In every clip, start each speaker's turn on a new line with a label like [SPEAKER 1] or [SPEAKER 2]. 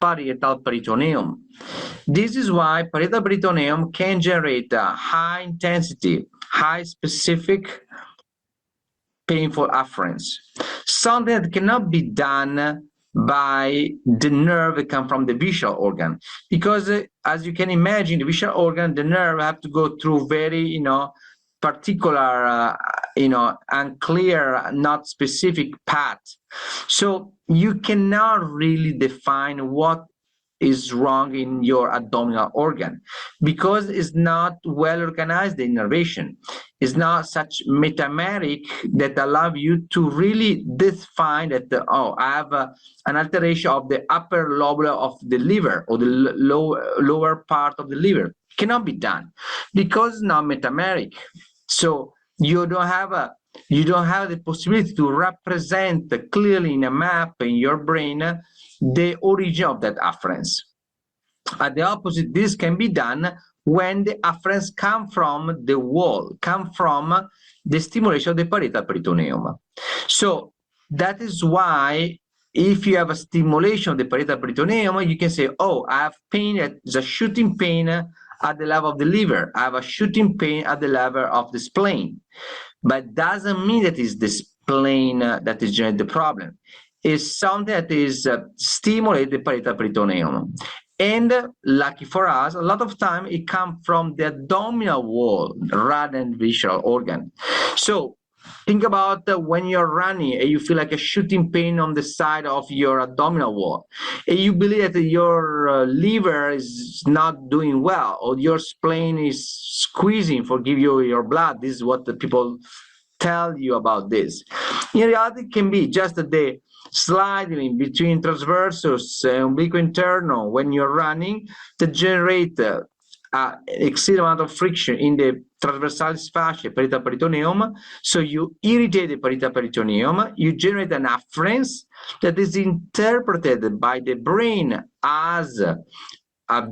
[SPEAKER 1] parietal peritoneum. This is why parietal peritoneum can generate a high intensity, high specific painful afferents, something that cannot be done by the nerve that come from the visceral organ, because as you can imagine, the visceral organ, the nerve have to go through very particular unclear, not specific path, so you cannot really define what is wrong in your abdominal organ, because it's not well organized. The innervation is not such metamatic that allow you to really define that I have an alteration of the upper lobe of the liver or the lower part of the liver. Cannot be done because it's not metamatic. So you don't have the possibility to represent clearly in a map in your brain the origin of that afference. At the opposite, this can be done when the afference come from the wall, come from the stimulation of the parietal peritoneum. So that is why if you have a stimulation of the parietal peritoneum, you can say, oh, I have pain, it's a shooting pain at the level of the liver. I have a shooting pain at the level of the spleen. But doesn't mean that it's the spleen that is generating the problem. Is something that is stimulate the parietal peritoneum. And lucky for us, a lot of time it comes from the abdominal wall rather than visceral organ. So think about when you're running and you feel like a shooting pain on the side of your abdominal wall, and you believe that your liver is not doing well, or your spleen is squeezing for give you your blood. This is what the people tell you about this. In reality, it can be just the sliding between transversus and obliquo-internal when you're running to generate exceeding amount of friction in the transversalis fascia, parietal peritoneum. So you irritate the parietal peritoneum, you generate an afference that is interpreted by the brain as a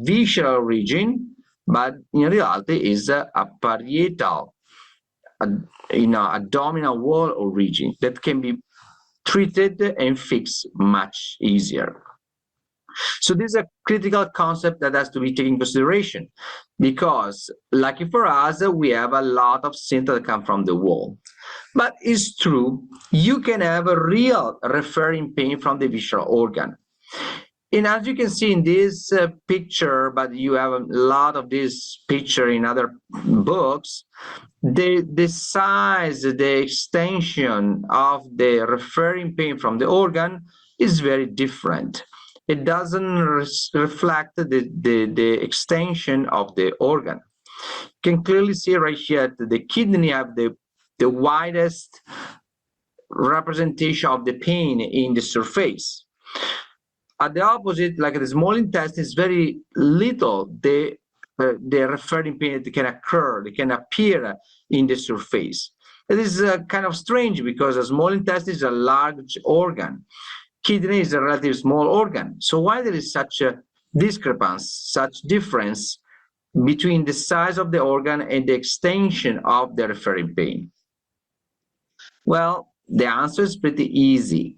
[SPEAKER 1] visceral region, but in reality is a parietal, abdominal wall or region that can be treated and fixed much easier. So this is a critical concept that has to be taken into consideration, because lucky for us, we have a lot of symptoms that come from the wall. But it's true, you can have a real referring pain from the visceral organ. And as you can see in this picture, but you have a lot of this picture in other books, the size, the extension of the referring pain from the organ is very different. It doesn't reflect the extension of the organ. You can clearly see right here that the kidney have the widest representation of the pain in the surface. At the opposite, like the small intestine, is very little the referring pain that can occur, that can appear in the surface. It is kind of strange because a small intestine is a large organ. Kidney is a relatively small organ. So why there is such a discrepancy, such difference between the size of the organ and the extension of the referring pain? Well, the answer is pretty easy.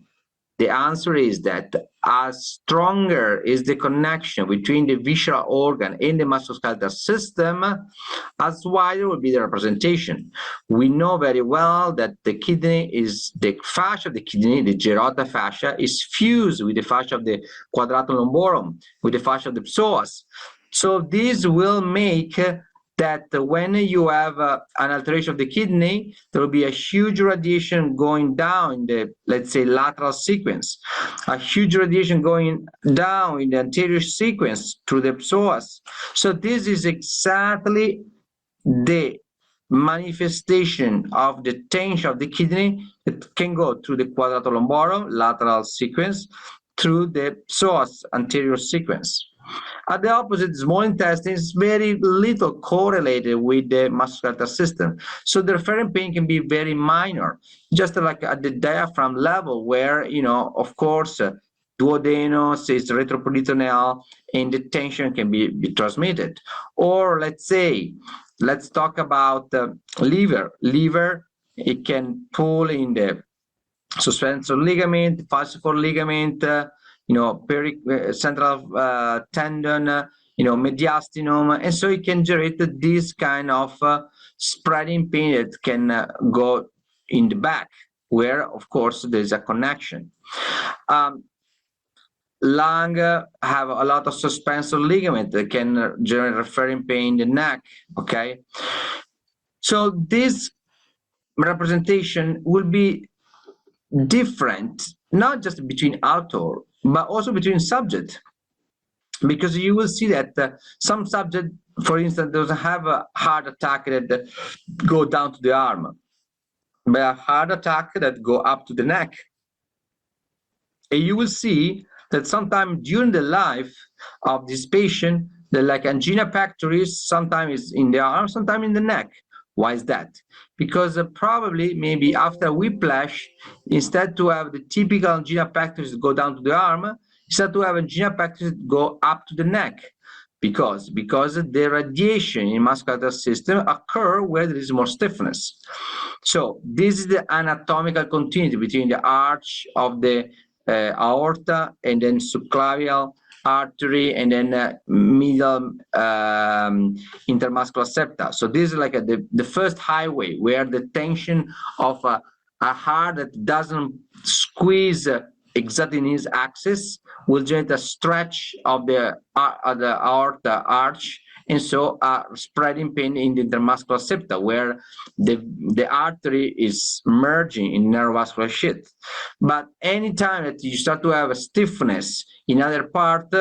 [SPEAKER 1] The answer is that as stronger is the connection between the visceral organ and the musculoskeletal system, as wider will be the representation. We know very well that the kidney is, the fascia of the kidney, the Geroda fascia, is fused with the fascia of the quadratum lumborum, with the fascia of the psoas. So this will make that when you have an alteration of the kidney, there will be a huge radiation going down in the, let's say, lateral sequence, a huge radiation going down in the anterior sequence through the psoas. So this is exactly the manifestation of the tension of the kidney that can go through the quadratum lumborum, lateral sequence, through the psoas, anterior sequence. At the opposite, small intestine is very little correlated with the musculoskeletal system. So the referring pain can be very minor, just like at the diaphragm level where, of course, duodenus is retroperitoneal and the tension can be transmitted. Or let's talk about liver. Liver, it can pull in the suspensor ligament, falciform ligament, central tendon, mediastinum, and so it can generate this kind of spreading pain that can go in the back, where of course there's a connection. Lung have a lot of suspensor ligament that can generate referring pain in the neck. Okay, so this representation will be different, not just between author, but also between subject, because you will see that some subject, for instance, doesn't have a heart attack that go down to the arm, but a heart attack that go up to the neck. And you will see that sometimes during the life of this patient, the like angina pectoris sometimes is in the arm, sometimes in the neck. Why is that? Because probably maybe after whiplash, instead to have the typical angina pectoris go down to the arm, instead to have angina pectoris go up to the neck. Because the radiation in muscular system occur where there is more stiffness. So this is the anatomical continuity between the arch of the aorta and then subclavian artery and then middle intermuscular septa. So this is like the first highway where the tension of a heart that doesn't squeeze exactly in its axis will generate a stretch of the aorta arch, and so spreading pain in the intermuscular septa where the artery is merging in neurovascular sheath. But anytime that you start to have a stiffness in other part,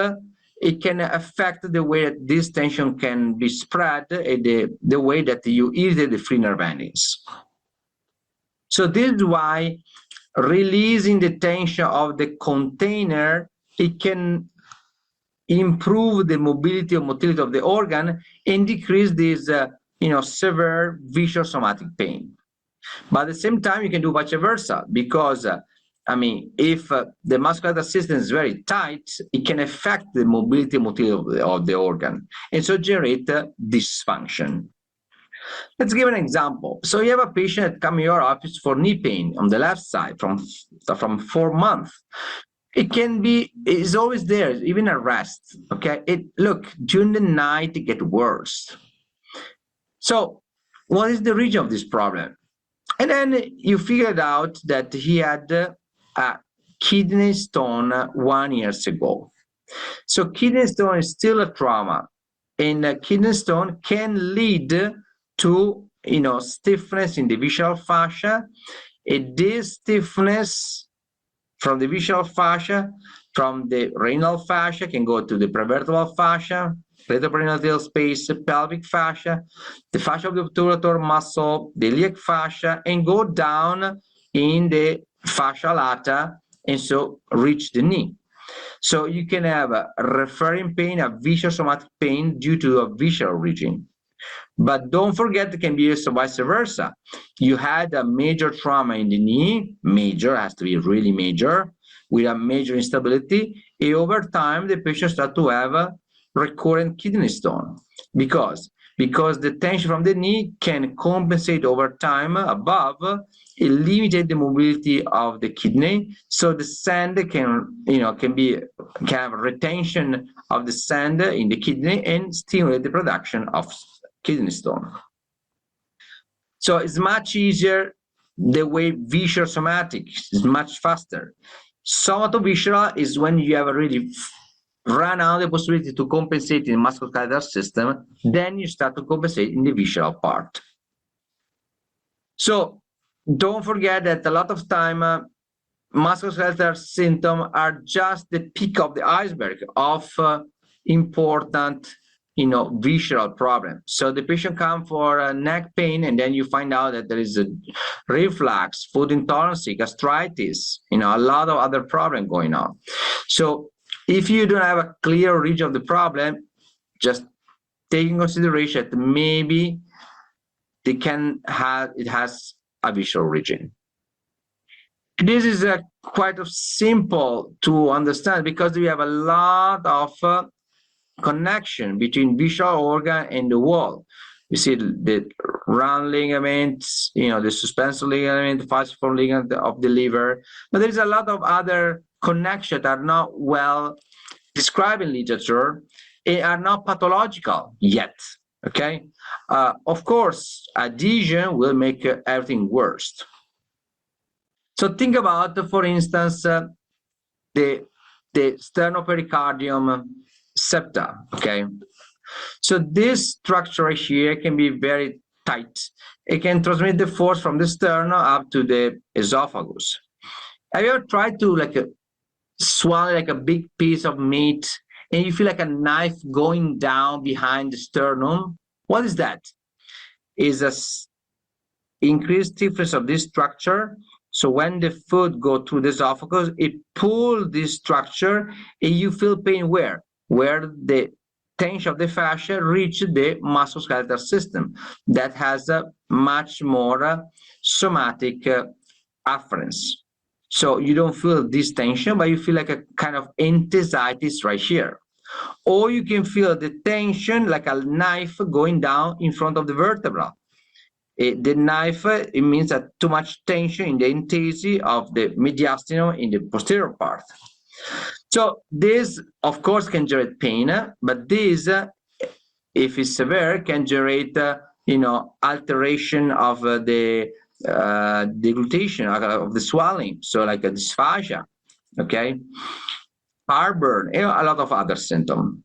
[SPEAKER 1] it can affect the way that this tension can be spread and the way that you irritate the free nerve endings. So this is why releasing the tension of the container, it can improve the mobility or motility of the organ and decrease this severe visual somatic pain. But at the same time, you can do vice versa, because if the muscular system is very tight, it can affect the mobility and motility of the organ, and so generate dysfunction. Let's give an example. So you have a patient that come in your office for knee pain on the left side from 4 months. It can be, it's always there, even a rest. Okay, look, during the night it gets worse. So what is the reason of this problem? And then you figured out that he had a kidney stone 1 year ago. So kidney stone is still a trauma, and kidney stone can lead to stiffness in the visceral fascia, and this stiffness from the visceral fascia, from the renal fascia, can go to the prevertebral fascia, retroperitoneal space, pelvic fascia, the fascia of the obturator muscle, the iliac fascia, and go down in the fascia lata, and so reach the knee. So you can have a referring pain, a visual somatic pain due to a visceral region. But don't forget, it can be also vice versa. You had a major trauma in the knee, major, has to be really major, with a major instability, and over time the patient starts to have a recurrent kidney stone. Because the tension from the knee can compensate over time above, it limited the mobility of the kidney, so the sand can have retention of the sand in the kidney and stimulate the production of kidney stone. So it's much easier the way visual somatic is much faster. Somatovisceral is when you have really run out the possibility to compensate in the musculoskeletal system, then you start to compensate in the visceral part. So don't forget that a lot of time musculoskeletal symptoms are just the peak of the iceberg of important visceral problem. So the patient comes for neck pain, and then you find out that there is a reflux, food intolerance, gastritis, a lot of other problems going on. So if you don't have a clear region of the problem, just take in consideration that maybe it has a visual region. This is quite simple to understand, because we have a lot of connection between visual organ and the wall. You see the round ligaments, the suspensor ligament, the falciform ligament of the liver, but there is a lot of other connections that are not well described in literature and are not pathological yet. Okay, of course, adhesion will make everything worse. So think about, for instance, the sternopericardium septa. Okay, so this structure here can be very tight. It can transmit the force from the sternum up to the esophagus. Have you ever tried to swallow like a big piece of meat and you feel like a knife going down behind the sternum? What is that? Is a increased stiffness of this structure. So when the food goes through the esophagus, it pulls this structure and you feel pain where? Where the tension of the fascia reaches the musculoskeletal system that has a much more somatic afference. So you don't feel this tension, but you feel like a kind of enthesitis right here. Or you can feel the tension like a knife going down in front of the vertebra. The knife, it means that too much tension in the enthesi of the mediastinum in the posterior part. So this, of course, can generate pain, but this, if it's severe, can generate, alteration of the deglutition of the swelling, so like a dysphagia, okay, heartburn, a lot of other symptoms.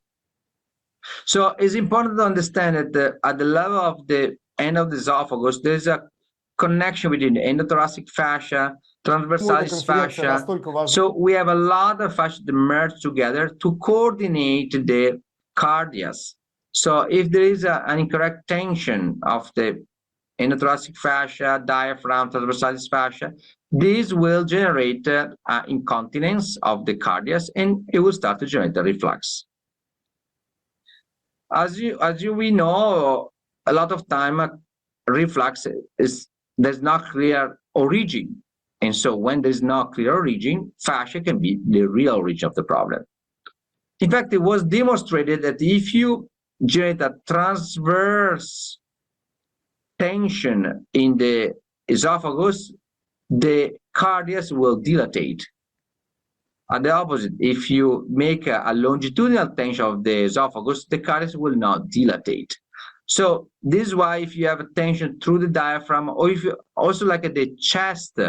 [SPEAKER 1] So it's important to understand that at the level of the end of the esophagus, there's a connection between the endothoracic fascia, transversalis fascia. So we have a lot of fascia that merge together to coordinate the cardias. So if there is an incorrect tension of the endothoracic fascia, diaphragm, transversalis fascia, this will generate incontinence of the cardias, and it will start to generate a reflux. As we know, a lot of time reflux there's not clear origin, and so when there's not clear origin, fascia can be the real origin of the problem. In fact, it was demonstrated that if you generate a transverse tension in the esophagus, the cardias will dilatate. At the opposite, if you make a longitudinal tension of the esophagus, the cardias will not dilatate. So this is why if you have a tension through the diaphragm, or if you also like the chest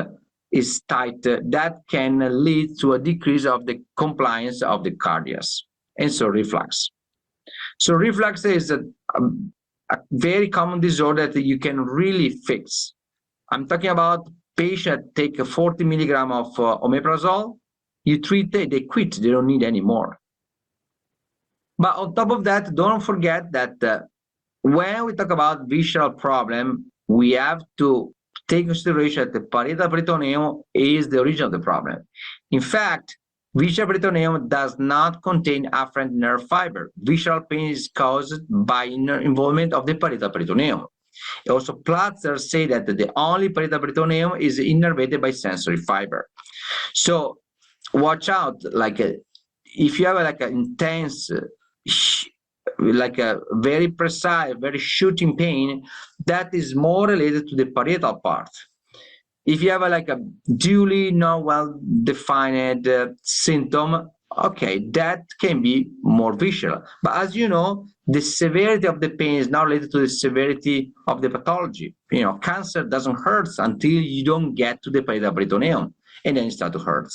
[SPEAKER 1] is tight, that can lead to a decrease of the compliance of the cardias, and so reflux. So reflux is a very common disorder that you can really fix. I'm talking about patients take 40 milligrams of omeprazole, you treat it, they quit, they don't need any more. But on top of that, don't forget that when we talk about visceral problem, we have to take consideration that the parietal peritoneum is the origin of the problem. In fact, visceral peritoneum does not contain afferent nerve fiber. Visceral pain is caused by involvement of the parietal peritoneum. Also, Platzer say that the only parietal peritoneum is innervated by sensory fiber. So watch out, if you have an intense, a very precise, very shooting pain, that is more related to the parietal part. If you have a duly not well defined symptom, okay, that can be more visceral. But as you know, the severity of the pain is not related to the severity of the pathology. Cancer doesn't hurt until you don't get to the parietal peritoneum, and then it starts to hurt.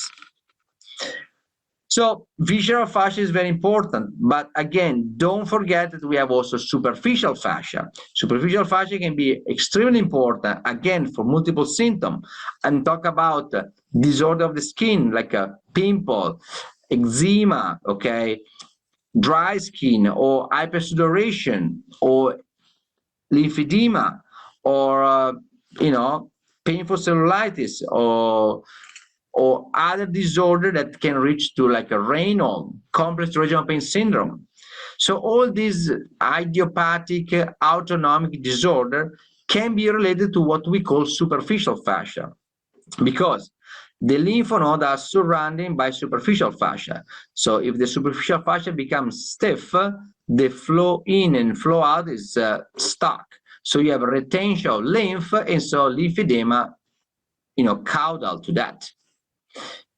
[SPEAKER 1] So visceral fascia is very important, but again, don't forget that we have also superficial fascia. Superficial fascia can be extremely important, again, for multiple symptoms. And talk about disorder of the skin, like a pimple, eczema, okay, dry skin, or hypersudoration, or lymphedema, or painful cellulitis, or other disorder that can reach to like a Raynaud, complex regional pain syndrome. So all these idiopathic autonomic disorder can be related to what we call superficial fascia, because the lymph nodes are surrounded by superficial fascia. So if the superficial fascia becomes stiff, the flow in and flow out is stuck. So you have a retention of lymph, and so lymphedema, caudal to that.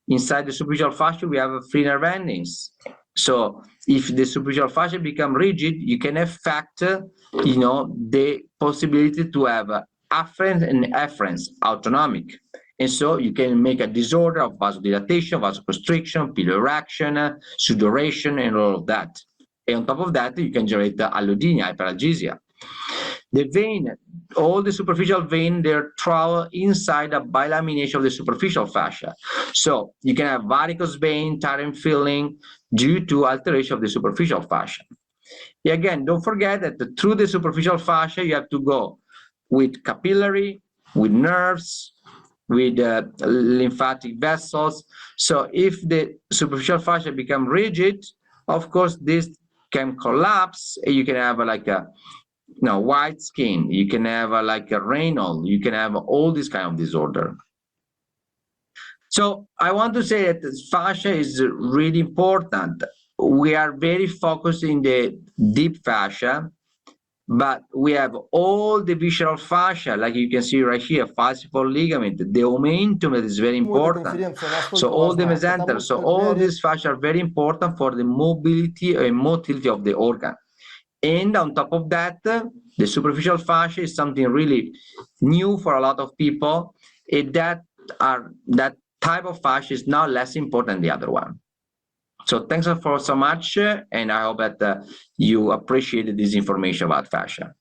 [SPEAKER 1] inside the superficial fascia, we have free nerve endings. So if the superficial fascia become rigid, you can affect, the possibility to have afferent and efferents, autonomic. And so you can make a disorder of vasodilatation, vasoconstriction, piloerection, sudoration, and all of that. And on top of that, you can generate allodynia, hyperalgesia. The vein, all the superficial vein, they travel inside a bilamination of the superficial fascia. So you can have varicose vein, tiring feeling due to alteration of the superficial fascia. Again, don't forget that through the superficial fascia, you have to go with capillary, with nerves, with lymphatic vessels. So if the superficial fascia become rigid, of course, this can collapse. You can have like a white skin. You can have like a Raynaud. You can have all this kind of disorder. So I want to say that fascia is really important. We are very focused in the deep fascia, but we have all the visceral fascia, like you can see right here, falciform ligament, the omentum is very important. So all the mesentery, so all these fascia are very important for the mobility and motility of the organ. And on top of that, the superficial fascia is something really new for a lot of people. That type of fascia is now less important than the other one. So thanks for so much, and I hope that you appreciated this information about fascia.